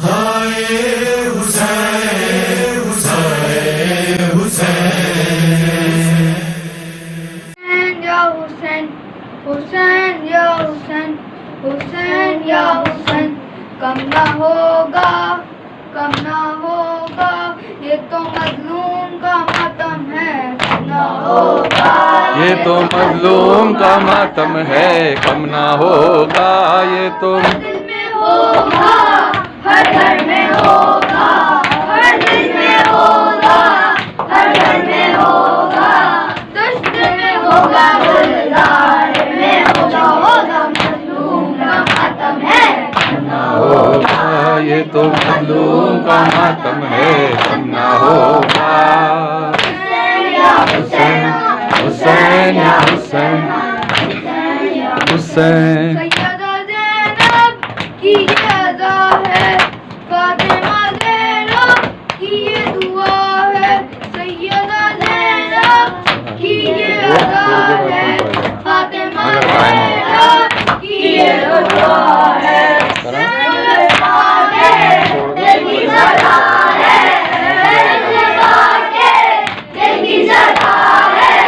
हाय हुसैन हुसैन हुसैन या हुसैन हुसैन या हुसैन हुसैन या हुसैन कम ना होगा ये तो मजलूम का मातम है कम ना होगा ये तो मजलूम का मातम है कम ना होगा ये तो दिल में होगा हर घर में होगा हर दिल में होगा हर घर में होगा दुश्त में होगा गुलजार में होगा मजलूम का मातम है कम ना होगा ये तो मजलूम का मातम है कम ना होगा हुसैन हुसैन या हुसैन हुसैन सैयदा ज़ैनब की ये अदा है फातिमा ज़ैनब की ये दुआ है सैयदा ज़ैनब की ये अदा है फातिमा ज़ैनब की ये दुआ है दिल की सदा है दिल की सदा है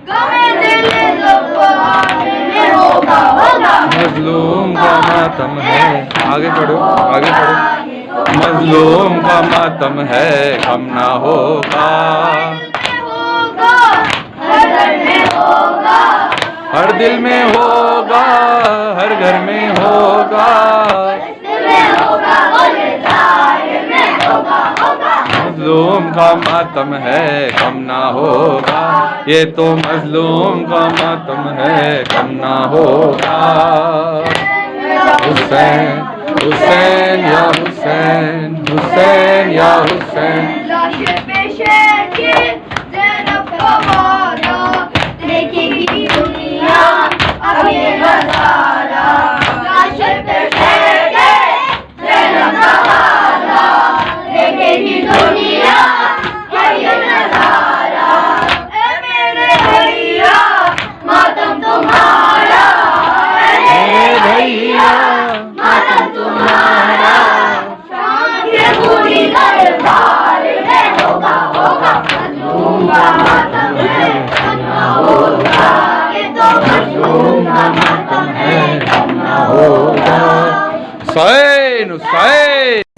गमे दिल ज़ुबान में होगा मजलूम का मातम है आगे पढ़ो मजलूम का मातम है कम ना होगा हर घर में होगा हर दिल में होगा हर घर में होगा मजलूम का मातम है कम ना होगा ये तो मजलूम का मातम है कम ना होगा हुसैन हुसैन या हुसैन हुसैन या हुसैन लाशें पेशे की ज़ैनब का वादा देखेगी दुनिया अब ये नज़ारा लाशें पेशे की ज़ैनब का वादा देखेगी दुनिया अब ये नज़ारा ए मेरे भैया मातम तुम्हारा ए मेरे भैया मातम तुम्हारा शाम के पूरी दरबार में होगा मजलूम का मातम है कम ना होगा ये तो मजलूम का मातम है कम ना होगा हुसैन हुसैन